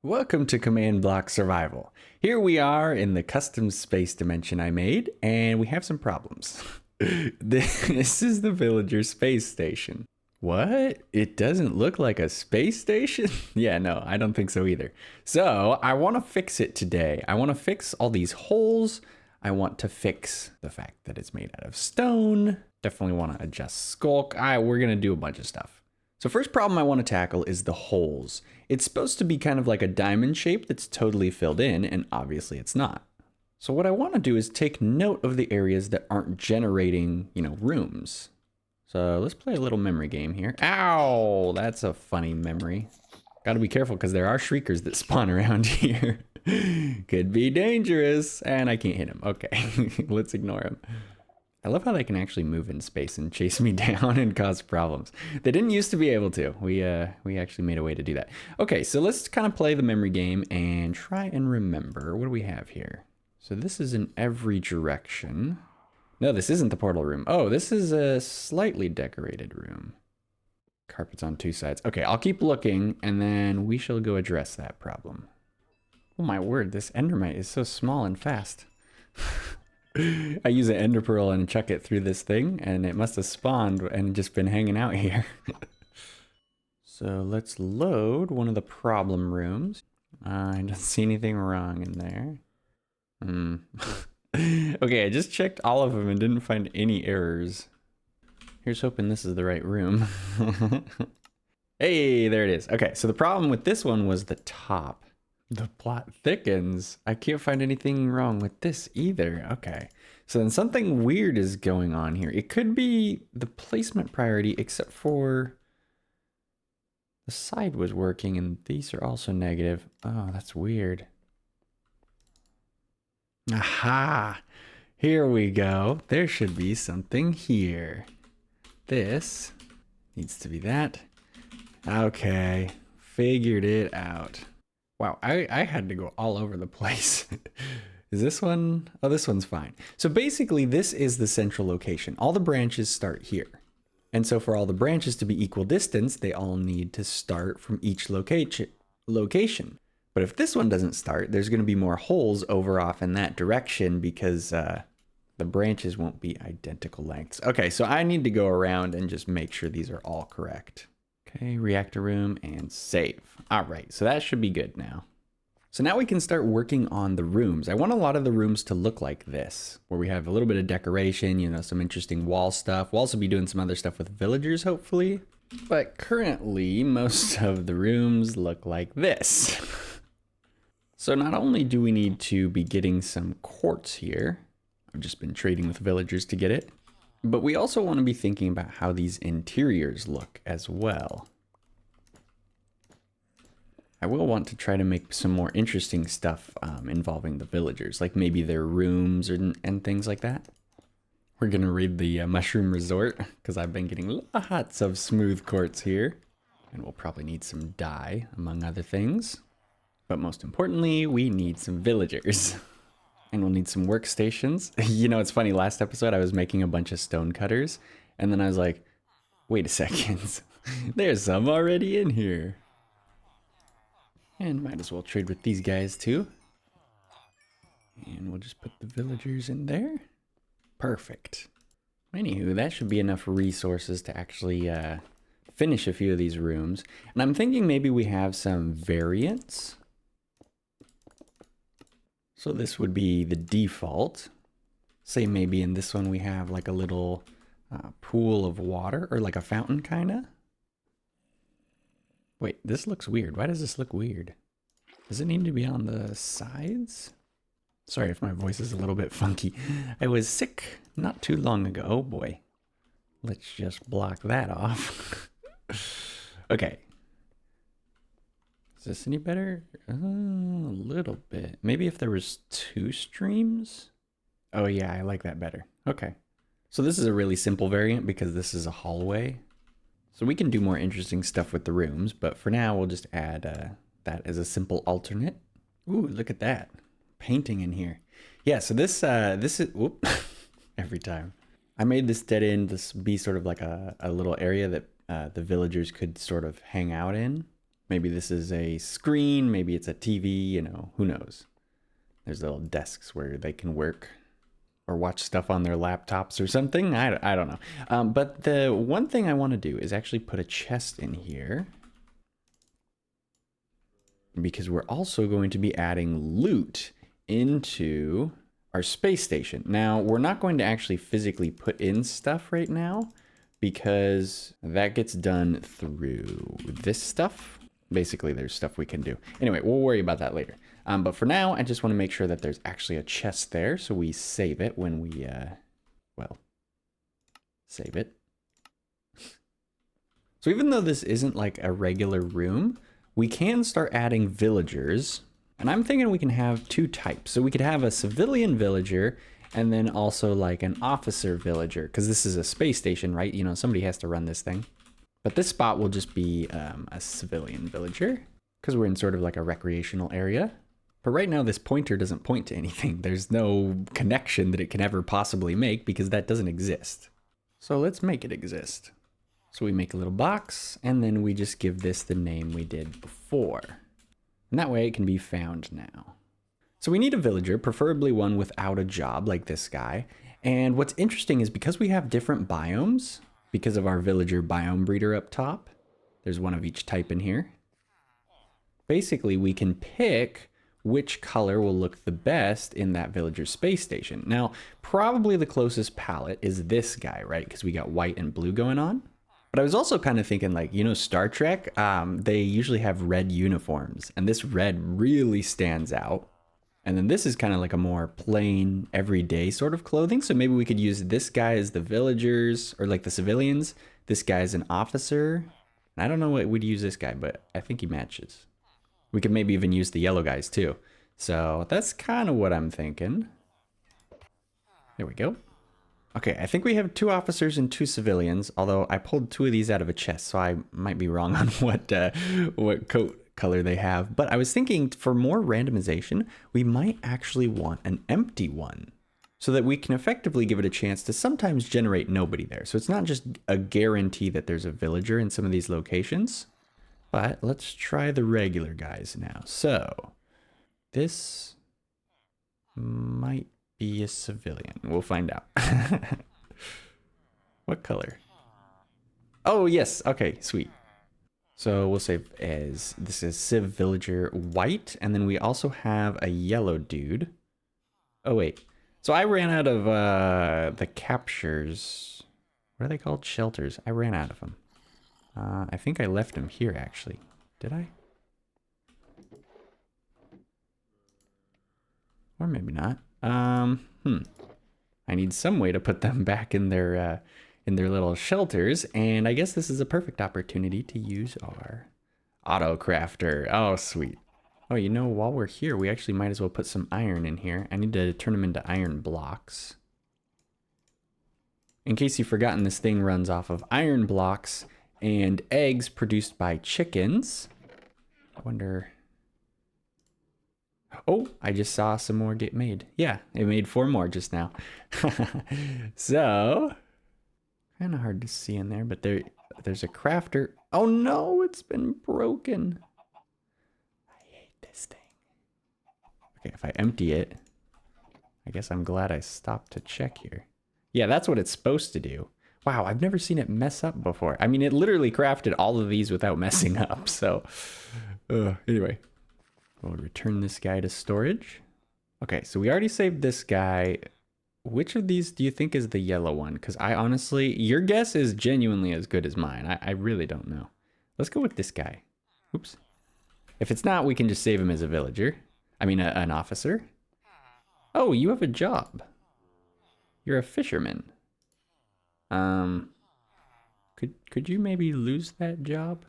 Welcome to Command Block Survival. Here we are in the custom space dimension I made, and we have some problems. This is the villager space station. What? It doesn't look like a space station? Yeah, no, I don't think so either. So I want to fix it today. I want to fix all these holes. I want to fix the fact that it's made out of stone. Definitely want to adjust skulk. We're going to do a bunch of stuff. So first problem I want to tackle is the holes. It's supposed to be kind of like a diamond shape that's totally filled in, and obviously it's not. So what I want to do is take note of the areas that aren't generating, rooms. So let's play a little memory game here. Ow, that's a funny memory. Gotta be careful because there are shriekers that spawn around here. Could be dangerous, and I can't hit him. Okay, let's ignore him. I love how they can actually move in space and chase me down and cause problems. They didn't used to be able to. We actually made a way to do that. Okay, so let's kind of play the memory game and try and remember. What do we have here? So this is in every direction. No, this isn't the portal room. Oh, this is a slightly decorated room. Carpets on two sides. Okay, I'll keep looking and then we shall go address that problem. Oh my word, this endermite is so small and fast. I use an ender pearl and chuck it through this thing, and it must have spawned and just been hanging out here. So let's load one of the problem rooms. I don't see anything wrong in there. Okay, I just checked all of them and didn't find any errors. Here's hoping this is the right room. Hey, there it is. Okay, so the problem with this one was the top. The plot thickens. I can't find anything wrong with this either. Okay. So then something weird is going on here. It could be the placement priority, except for the side was working and these are also negative. Oh, that's weird. Aha! Here we go. There should be something here. This needs to be that. Okay. Figured it out. Wow, I had to go all over the place. Is this one? Oh, this one's fine. So basically, this is the central location. All the branches start here. And so for all the branches to be equal distance, they all need to start from each location. But if this one doesn't start, there's going to be more holes over off in that direction because the branches won't be identical lengths. Okay, so I need to go around and just make sure these are all correct. Okay, reactor room and save. All right, so that should be good now. So now we can start working on the rooms. I want a lot of the rooms to look like this, where we have a little bit of decoration, some interesting wall stuff. We'll also be doing some other stuff with villagers, hopefully. But currently, most of the rooms look like this. So not only do we need to be getting some quartz here, I've just been trading with villagers to get it, but we also want to be thinking about how these interiors look as well. I will want to try to make some more interesting stuff involving the villagers, like maybe their rooms and things like that. We're going to raid the Mushroom Resort because I've been getting lots of smooth quartz here. And we'll probably need some dye, among other things. But most importantly, we need some villagers. And we'll need some workstations. It's funny, last episode I was making a bunch of stone cutters, and then I was like, wait a second, there's some already in here. And might as well trade with these guys too. And we'll just put the villagers in there. Perfect. Anywho, that should be enough resources to actually finish a few of these rooms. And I'm thinking maybe we have some variants. So this would be the default. Say maybe in this one we have like a little pool of water or like a fountain kind of. Wait, this looks weird. Why does this look weird? Does it need to be on the sides? Sorry if my voice is a little bit funky. I was sick not too long ago. Oh boy. Let's just block that off. Okay. Is this any better? A little bit. Maybe if there was 2 streams? Oh yeah, I like that better. Okay. So this is a really simple variant because this is a hallway. So we can do more interesting stuff with the rooms, but for now we'll just add that as a simple alternate. Ooh, look at that. Painting in here. Yeah, so this is, whoop, every time. I made this dead end, this be sort of like a little area that the villagers could sort of hang out in. Maybe this is a screen, maybe it's a TV, you know, who knows? There's little desks where they can work or watch stuff on their laptops or something. I don't know. But the one thing I want to do is actually put a chest in here, because we're also going to be adding loot into our space station. Now, we're not going to actually physically put in stuff right now because that gets done through this stuff. Basically, there's stuff we can do. Anyway, we'll worry about that later. But for now, I just want to make sure that there's actually a chest there, so we save it when we, well, save it. So even though this isn't like a regular room, we can start adding villagers. And I'm thinking we can have two types. So we could have a civilian villager and then also like an officer villager, because this is a space station, right? You know, somebody has to run this thing. But this spot will just be a civilian villager because we're in sort of like a recreational area. But right now this pointer doesn't point to anything. There's no connection that it can ever possibly make because that doesn't exist. So let's make it exist. So we make a little box and then we just give this the name we did before. And that way it can be found now. So we need a villager, preferably one without a job like this guy. And what's interesting is because we have different biomes, because of our villager biome breeder up top, there's one of each type in here. Basically, we can pick which color will look the best in that villager space station. Now, probably the closest palette is this guy, right? Because we got white and blue going on. But I was also kind of thinking, like, you know, Star Trek, they usually have red uniforms, and this red really stands out. And then this is kind of like a more plain, everyday sort of clothing. So maybe we could use this guy as the villagers, or like the civilians. This guy's an officer. I don't know what we'd use this guy, but I think he matches. We could maybe even use the yellow guys too. So that's kind of what I'm thinking. There we go. Okay, I think we have 2 officers and 2 civilians, although I pulled 2 of these out of a chest, so I might be wrong on what coat color they have. But I was thinking for more randomization, we might actually want an empty one so that we can effectively give it a chance to sometimes generate nobody there. So it's not just a guarantee that there's a villager in some of these locations, but let's try the regular guys now. So this might be a civilian. We'll find out. What color? Oh, yes. Okay, sweet. So we'll save as this is Civ Villager white, and then we also have a yellow dude. Oh, wait. So I ran out of the captures. What are they called? Shelters. I ran out of them. I think I left them here, actually. Did I? Or maybe not. I need some way to put them back in their little shelters, and I guess this is a perfect opportunity to use our auto crafter. Oh, sweet. Oh, you know, while we're here, we actually might as well put some iron in here. I need to turn them into iron blocks. In case you've forgotten, this thing runs off of iron blocks and eggs produced by chickens. I wonder... Oh, I just saw some more get made. Yeah, it made 4 more just now. So, kind of hard to see in there, but there's a crafter. Oh no, it's been broken. I hate this thing. Okay, if I empty it, I guess I'm glad I stopped to check here. Yeah, that's what it's supposed to do. Wow, I've never seen it mess up before. I mean, it literally crafted all of these without messing up, so... anyway. We'll return this guy to storage. Okay, so we already saved this guy. Which of these do you think is the yellow one? Because I honestly, your guess is genuinely as good as mine. I really don't know. Let's go with this guy. Oops. If it's not, we can just save him as a villager. I mean, an officer. Oh, you have a job. You're a fisherman. Could you maybe lose that job?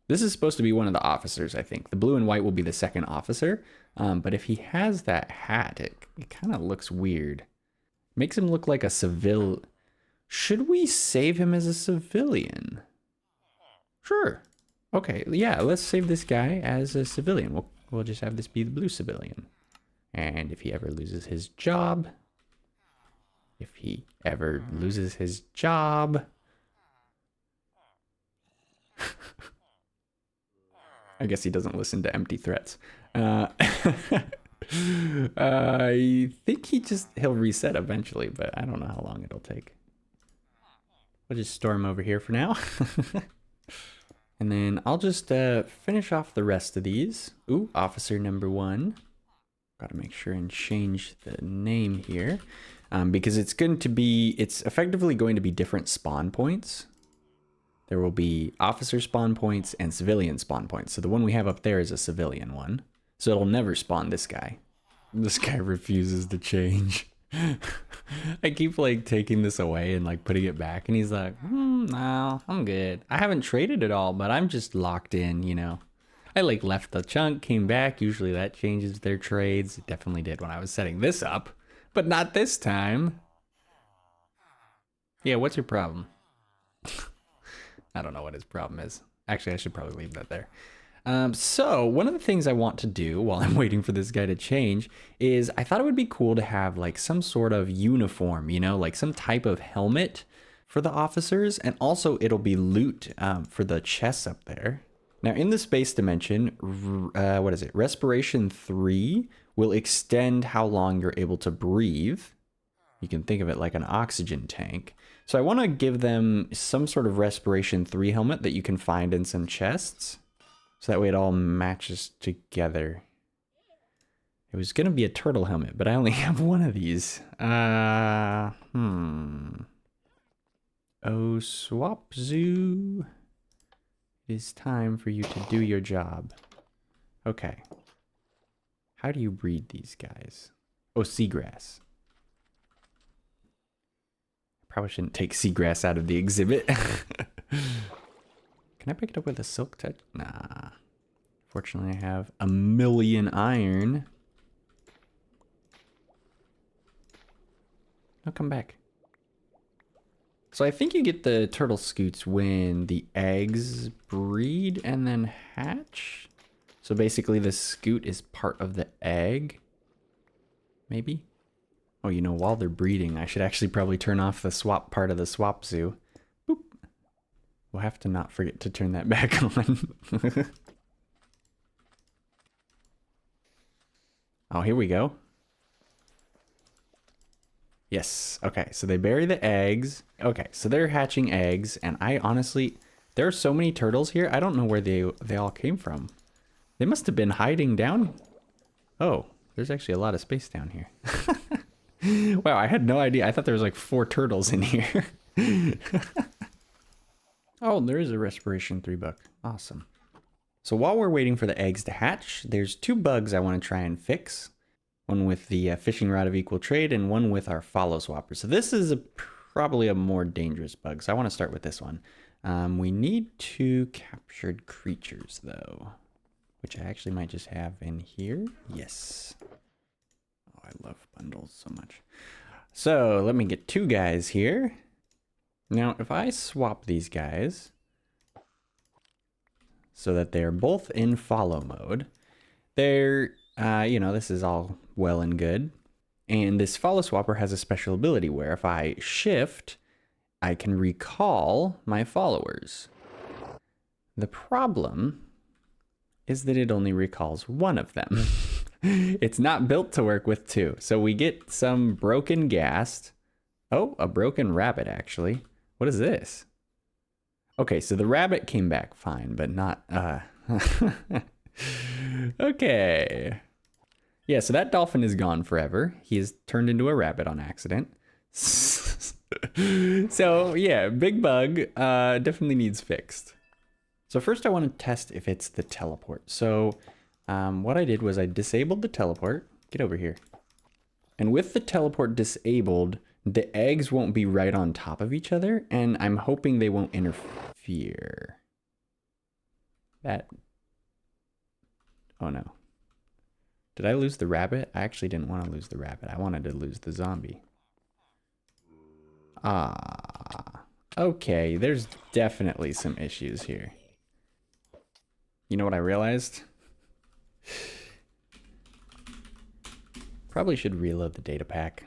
This is supposed to be one of the officers, I think. The blue and white will be the second officer. But if he has that hat, it kind of looks weird. Makes him look like a civil. Should we save him as a civilian? Sure. Okay, yeah, let's save this guy as a civilian. We'll just have this be the blue civilian. And if he ever loses his job... If he ever loses his job... I guess he doesn't listen to empty threats. I think he'll reset eventually, but I don't know how long it'll take. We'll just store him over here for now. And then I'll just finish off the rest of these. Ooh, officer number 1. Gotta make sure and change the name here. Because it's effectively going to be different spawn points. There will be officer spawn points and civilian spawn points. So the one we have up there is a civilian one. So it'll never spawn this guy. This guy refuses to change. I keep like taking this away and like putting it back, and he's like, no, I'm good. I haven't traded at all, but I'm just locked in, you know. I like left the chunk, came back. Usually that changes their trades. It definitely did when I was setting this up, but not this time. Yeah, what's your problem? I don't know what his problem is. Actually, I should probably leave that there. So one of the things I want to do while I'm waiting for this guy to change is I thought it would be cool to have like some sort of uniform, you know, like some type of helmet for the officers. And also it'll be loot for the chests up there. Now in the space dimension, what is it? Respiration 3 will extend how long you're able to breathe. You can think of it like an oxygen tank. So I want to give them some sort of respiration 3 helmet that you can find in some chests. So that way it all matches together. It was going to be a turtle helmet, but I only have one of these. Oh, Swap Zoo. It is time for you to do your job. Okay. How do you breed these guys? Oh, seagrass. Probably shouldn't take seagrass out of the exhibit. Can I pick it up with a silk touch? Nah. Fortunately, I have 1,000,000 iron. No, come back. So I think you get the turtle scoots when the eggs breed and then hatch. So basically the scoot is part of the egg. Maybe? Oh, you know, while they're breeding, I should actually probably turn off the swap part of the swap zoo. Boop. We'll have to not forget to turn that back on. Oh, here we go. Yes. Okay, so they bury the eggs. Okay, so they're hatching eggs, and I honestly, there are so many turtles here, I don't know where they all came from. They must have been hiding down. Oh, there's actually a lot of space down here. Wow, I had no idea. I thought there was like 4 turtles in here. Oh, there is a respiration 3 book. Awesome. So while we're waiting for the eggs to hatch, there's 2 bugs I want to try and fix. One with the fishing rod of equal trade and one with our follow swapper. So this is probably a more dangerous bug. So I want to start with this one. We need 2 captured creatures though, which I actually might just have in here. Yes. Oh, I love bundles so much. So let me get 2 guys here. Now, if I swap these guys so that they're both in follow mode, they're, you know, this is all well and good. And this follow swapper has a special ability where if I shift, I can recall my followers. The problem is that it only recalls one of them. It's not built to work with 2. So we get some broken ghast. Oh, a broken rabbit, actually. What is this? Okay, so the rabbit came back fine, but not, okay. Yeah, so that dolphin is gone forever. He is turned into a rabbit on accident. So, yeah, big bug, definitely needs fixed. So first I want to test if it's the teleport. So, what I did was I disabled the teleport. Get over here. And with the teleport disabled, the eggs won't be right on top of each other, and I'm hoping they won't interfere. Oh no. Did I lose the rabbit? I actually didn't want to lose the rabbit. I wanted to lose the zombie. Ah. Okay, there's definitely some issues here. You know what I realized? Probably should reload the data pack.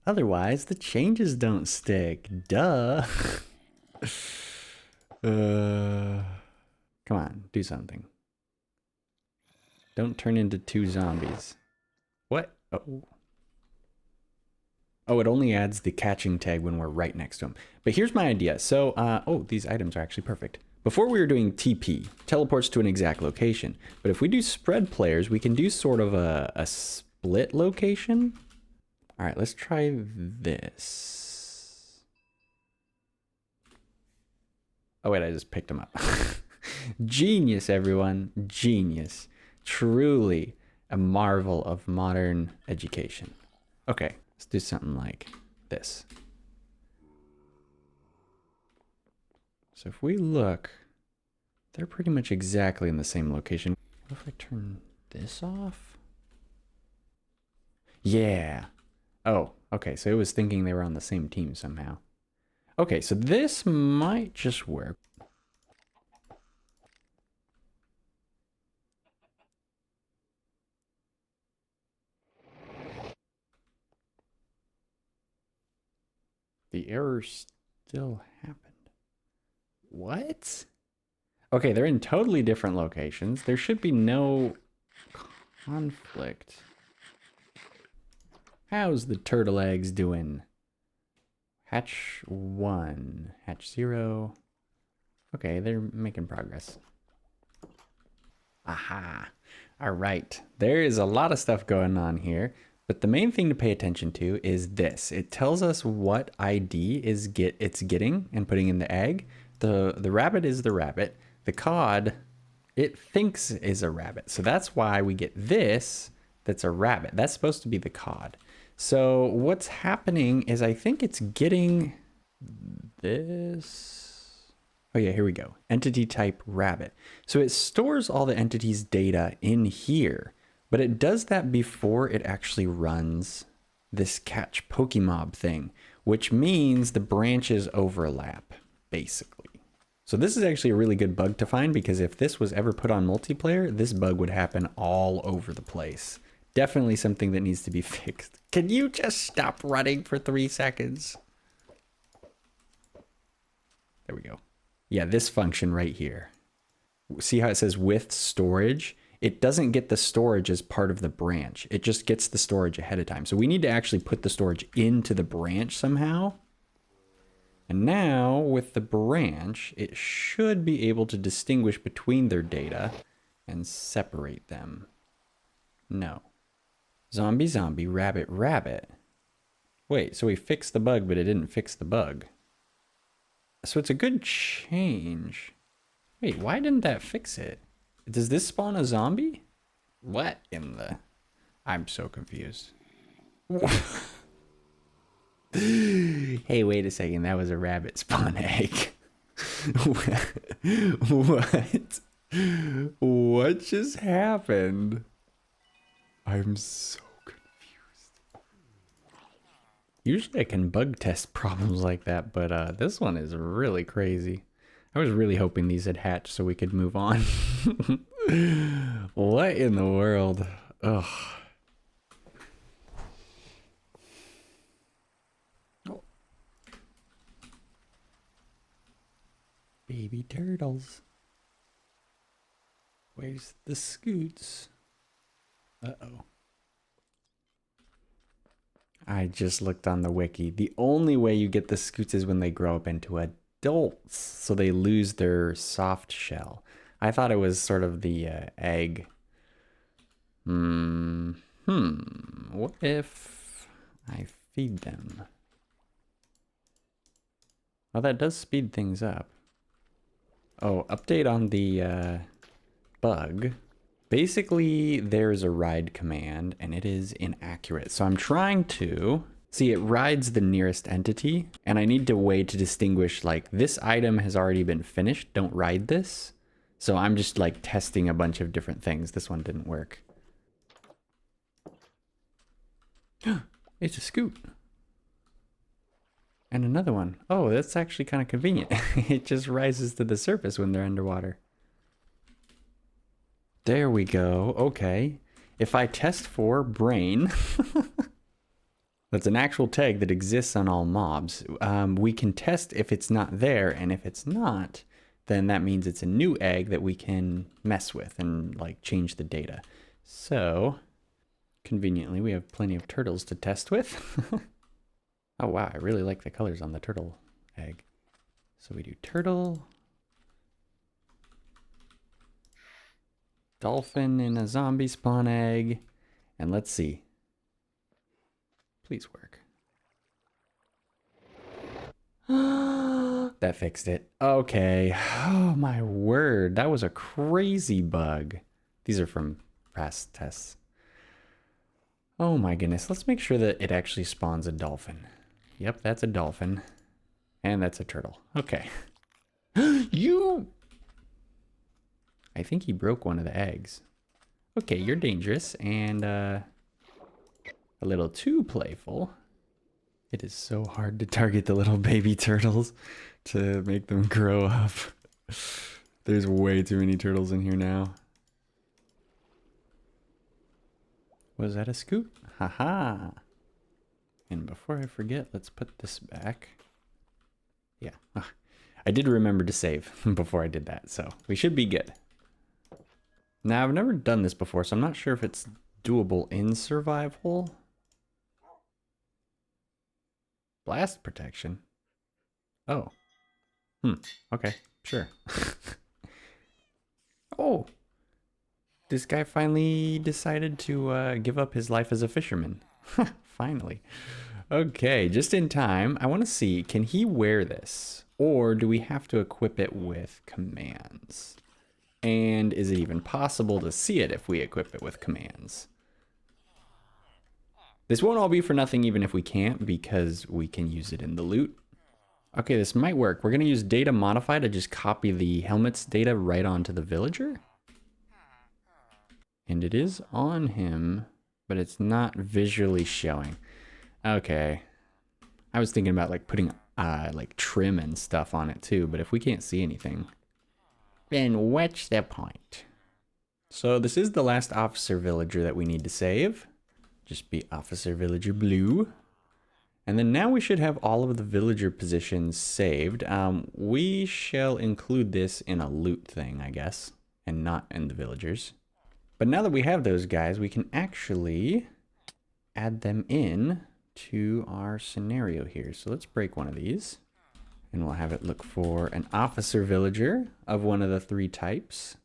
Otherwise, the changes don't stick. Duh. Come on, do something. Don't turn into 2 zombies. What? Oh. Oh, it only adds the catching tag when we're right next to him. But here's my idea. So, oh, these items are actually perfect. Before we were doing TP, teleports to an exact location. But if we do spread players, we can do sort of a split location. All right, let's try this. Oh, wait, I just picked them up. Genius, everyone. Genius. Truly a marvel of modern education. Okay, let's do something like this. So if we look, they're pretty much exactly in the same location. What if I turn this off? Yeah. Oh, okay, so it was thinking they were on the same team somehow. Okay, so this might just work. The error still happened. What? Okay, they're in totally different locations. There should be no conflict. How's the turtle eggs doing? Hatch 1, hatch 0. Okay, they're making progress. Aha. All right. There is a lot of stuff going on here, but the main thing to pay attention to is this. It tells us what ID it's getting and putting in the egg. The rabbit is the rabbit. The cod, it thinks is a rabbit. So that's why we get this that's a rabbit. That's supposed to be the cod. So what's happening is I think it's getting this. Oh yeah, here we go. Entity type rabbit. So it stores all the entity's data in here, but it does that before it actually runs this catch Pokemob thing, which means the branches overlap, basically. So this is actually a really good bug to find, because if this was ever put on multiplayer, this bug would happen all over the place. Definitely something that needs to be fixed. Can you just stop running for 3 seconds? There we go. Yeah, this function right here. See how it says with storage? It doesn't get the storage as part of the branch. It just gets the storage ahead of time. So we need to actually put the storage into the branch somehow. And now with the branch, it should be able to distinguish between their data and separate them. No. Zombie, zombie, rabbit, rabbit. Wait, so we fixed the bug, but it didn't fix the bug. So it's a good change. Wait, why didn't that fix it? Does this spawn a zombie? What in the... I'm so confused. Hey, wait a second. That was a rabbit spawn egg. What? What just happened? I'm so confused. Usually I can bug test problems like that, but this one is really crazy. I was really hoping these had hatched so we could move on. What in the world? Ugh. Oh. Baby turtles. Where's the scoots? Uh-oh. I just looked on the wiki. The only way you get the scoots is when they grow up into adults, so they lose their soft shell. I thought it was sort of the egg. What if I feed them? Well, that does speed things up. Oh, update on the bug. Basically, there's a ride command, and it is inaccurate. So I'm trying to... See, it rides the nearest entity, and I need a way to distinguish, like, this item has already been finished, don't ride this. So I'm just, like, testing a bunch of different things. This one didn't work. It's a scoot. And another one. Oh, that's actually kind of convenient. It just rises to the surface when they're underwater. There we go. Okay. If I test for brain, that's an actual tag that exists on all mobs. We can test if it's not there, and if it's not, then that means it's a new egg that we can mess with and like change the data. So, conveniently, we have plenty of turtles to test with. Oh wow, I really like the colors on the turtle egg. So we do turtle, dolphin in a zombie spawn egg, and let's see. Please work. That fixed it. Okay. Oh my word, that was a crazy bug. These are from past tests. Oh my goodness, let's make sure that it actually spawns a dolphin. Yep, that's a dolphin. And that's a turtle. Okay. You! I think he broke one of the eggs. Okay, you're dangerous and a little too playful. It is so hard to target the little baby turtles to make them grow up. There's way too many turtles in here now. Was that a scoop? Haha. And before I forget, let's put this back. Yeah, I did remember to save before I did that, so we should be good. Now, I've never done this before, so I'm not sure if it's doable in survival. Blast protection? Oh. Okay, sure. Oh! This guy finally decided to give up his life as a fisherman. Finally. Okay, just in time. I want to see, can he wear this? Or do we have to equip it with commands? And is it even possible to see it if we equip it with commands? This won't all be for nothing even if we can't, because we can use it in the loot. Okay, this might work. We're going to use data modify to just copy the helmet's data right onto the villager. And it is on him, but it's not visually showing. Okay. I was thinking about like putting like trim and stuff on it too, but if we can't see anything, then what's the point? So this is the last officer villager that we need to save. Just be officer villager blue. And then now we should have all of the villager positions saved. We shall include this in a loot thing, I guess, and not in the villagers. But now that we have those guys, we can actually add them in to our scenario here. So let's break one of these. And we'll have it look for an officer villager of one of the 3 types.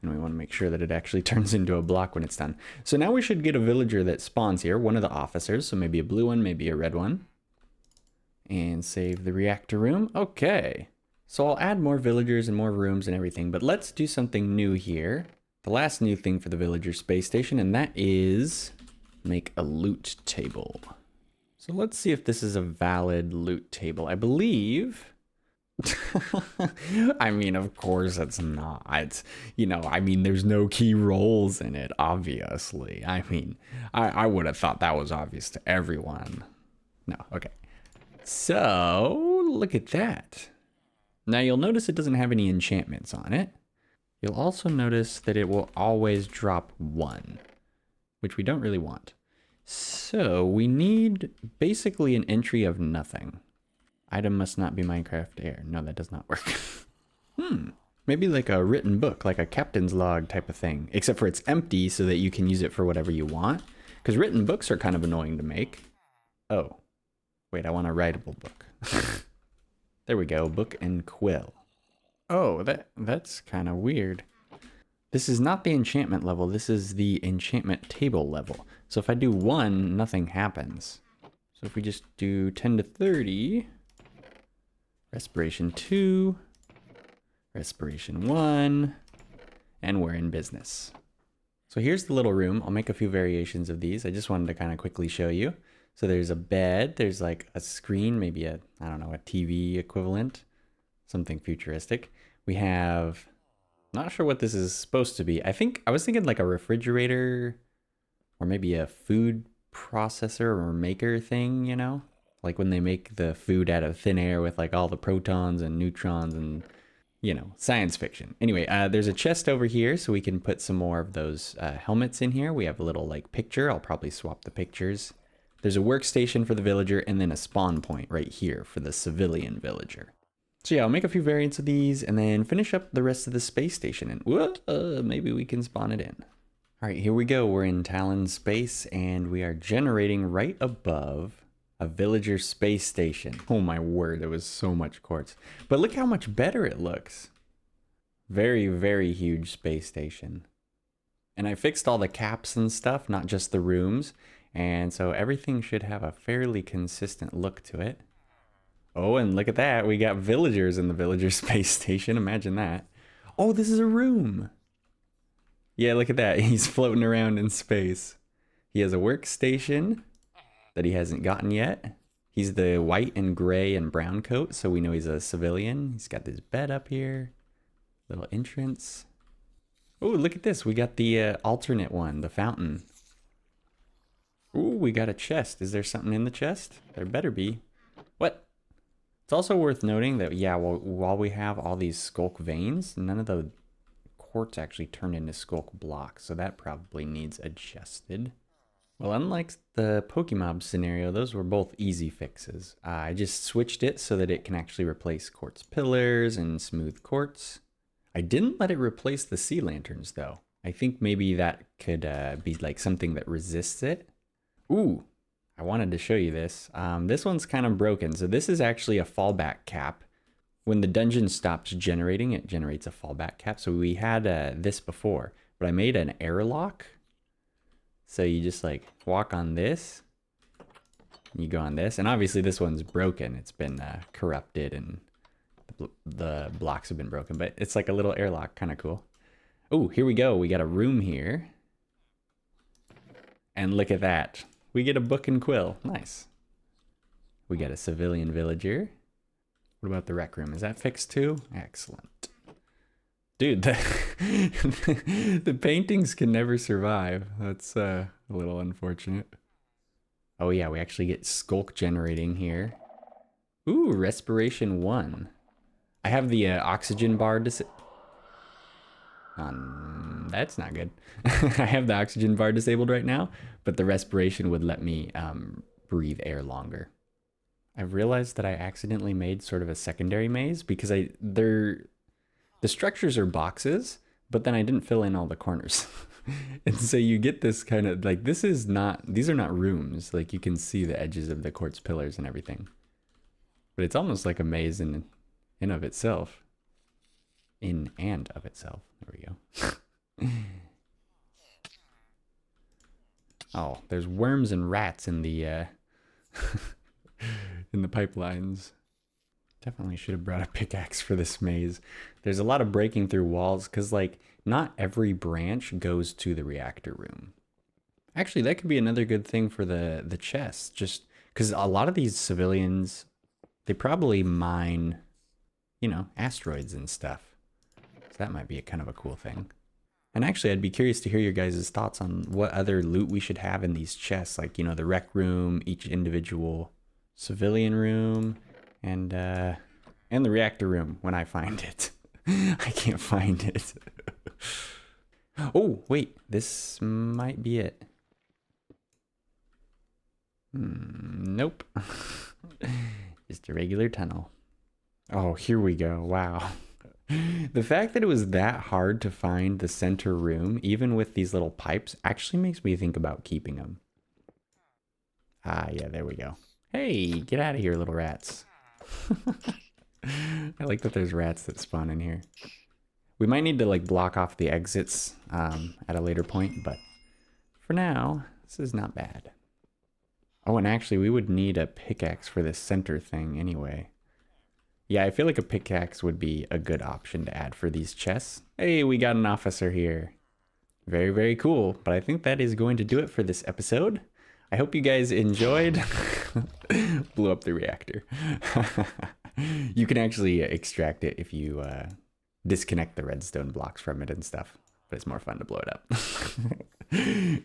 And we want to make sure that it actually turns into a block when it's done. So now we should get a villager that spawns here, one of the officers. So maybe a blue one, maybe a red one. And save the reactor room. Okay. So I'll add more villagers and more rooms and everything, but let's do something new here. The last new thing for the villager space station, and that is make a loot table. So let's see if this is a valid loot table. I believe... I mean, of course it's not. You know, I mean, there's no key roles in it, obviously. I mean, I would have thought that was obvious to everyone. No, okay. So, look at that. Now you'll notice it doesn't have any enchantments on it. You'll also notice that it will always drop 1, which we don't really want. So we need basically an entry of nothing. Item must not be Minecraft Air. No, that does not work. Maybe like a written book, like a captain's log type of thing, except for it's empty so that you can use it for whatever you want. Because written books are kind of annoying to make. Oh, wait, I want a writable book. There we go, book and quill. Oh, that's kind of weird. This is not the enchantment level, this is the enchantment table level. So if I do 1, nothing happens. So if we just do 10 to 30, respiration 2, respiration 1, and we're in business. So here's the little room. I'll make a few variations of these. I just wanted to kind of quickly show you. So there's a bed, there's like a screen, maybe a, I don't know, a TV equivalent, something futuristic. We have, not sure what this is supposed to be. I was thinking like a refrigerator or maybe a food processor or maker thing, you know? Like when they make the food out of thin air with like all the protons and neutrons and, you know, science fiction. Anyway, there's a chest over here so we can put some more of those helmets in here. We have a little like picture. I'll probably swap the pictures. There's a workstation for the villager and then a spawn point right here for the civilian villager. So yeah, I'll make a few variants of these and then finish up the rest of the space station and maybe we can spawn it in. All right, here we go. We're in Talon space and we are generating right above a villager space station. Oh my word, there was so much quartz. But look how much better it looks. Very, very huge space station. And I fixed all the caps and stuff, not just the rooms. And so everything should have a fairly consistent look to it. Oh, and look at that. We got villagers in the villager space station. Imagine that. Oh, this is a room. Yeah, look at that. He's floating around in space. He has a workstation that he hasn't gotten yet. He's the white and gray and brown coat, so we know he's a civilian. He's got this bed up here. Little entrance. Oh, look at this. We got the alternate one, the fountain. Ooh, we got a chest. Is there something in the chest? There better be. What? It's also worth noting that, yeah, while we have all these skulk veins, none of the quartz actually turned into skulk blocks, so that probably needs adjusted. Well, unlike the Pokemob scenario, those were both easy fixes. I just switched it so that it can actually replace quartz pillars and smooth quartz. I didn't let it replace the sea lanterns, though. I think maybe that could be like something that resists it. Ooh, I wanted to show you this. This one's kind of broken. So this is actually a fallback cap. When the dungeon stops generating, it generates a fallback cap. So we had this before, but I made an airlock. So you just like walk on this, you go on this, and obviously this one's broken. It's been corrupted and the blocks have been broken, but it's like a little airlock, kind of cool. Oh, here we go. We got a room here. And look at that. We get a book and quill. Nice. We got a civilian villager. What about the rec room? Is that fixed too? Excellent. Dude, the paintings can never survive. That's a little unfortunate. Oh yeah, we actually get skulk generating here. Ooh, respiration 1. I have the oxygen bar that's not good. I have the oxygen bar disabled right now, but the respiration would let me breathe air longer. I've realized that I accidentally made sort of a secondary maze because the structures are boxes, but then I didn't fill in all the corners. And so you get this kind of like, these are not rooms. Like you can see the edges of the quartz pillars and everything, but it's almost like a maze in of itself. In and of itself. There we go. Oh, there's worms and rats in the in the pipelines. Definitely should have brought a pickaxe for this maze. There's a lot of breaking through walls because like not every branch goes to the reactor room. Actually, that could be another good thing for the chests, just because a lot of these civilians, they probably mine, you know, asteroids and stuff. So that might be a kind of a cool thing. And actually, I'd be curious to hear your guys' thoughts on what other loot we should have in these chests. Like, you know, the rec room, each individual civilian room, and the reactor room when I find it. I can't find it. Oh, wait. This might be it. Nope. Just a regular tunnel. Oh, here we go. Wow. The fact that it was that hard to find the center room, even with these little pipes, actually makes me think about keeping them. Ah, yeah, there we go. Hey, get out of here, little rats. I like that there's rats that spawn in here. We might need to like block off the exits at a later point, but for now, this is not bad. Oh, and actually, we would need a pickaxe for this center thing anyway. Yeah, I feel like a pickaxe would be a good option to add for these chests. Hey, we got an officer here. Very, very cool. But I think that is going to do it for this episode. I hope you guys enjoyed. Blew up the reactor. You can actually extract it if you disconnect the redstone blocks from it and stuff. But it's more fun to blow it up.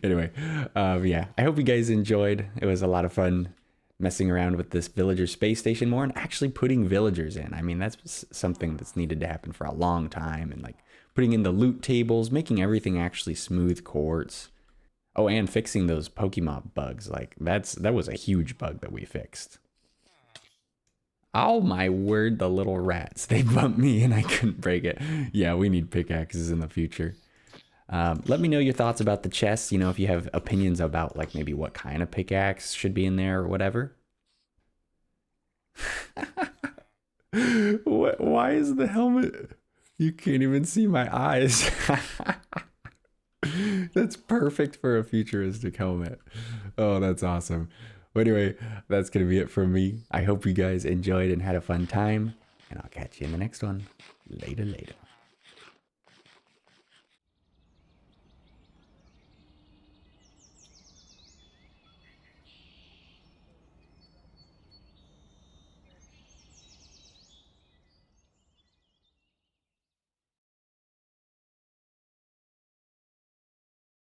Anyway, yeah, I hope you guys enjoyed. It was a lot of fun messing around with this villager space station more and actually putting villagers in. I mean, that's something that's needed to happen for a long time, and like putting in the loot tables, making everything actually smooth quartz. Oh, and fixing those Pokemob bugs. Like that was a huge bug that we fixed. Oh my word, the little rats. They bumped me and I couldn't break it. Yeah, we need pickaxes in the future. Let me know your thoughts about the chests. You know, if you have opinions about like maybe what kind of pickaxe should be in there or whatever. What? Why is the helmet? You can't even see my eyes. That's perfect for a futuristic helmet. Oh, that's awesome. Well, anyway, that's going to be it from me. I hope you guys enjoyed and had a fun time. And I'll catch you in the next one. Later, later.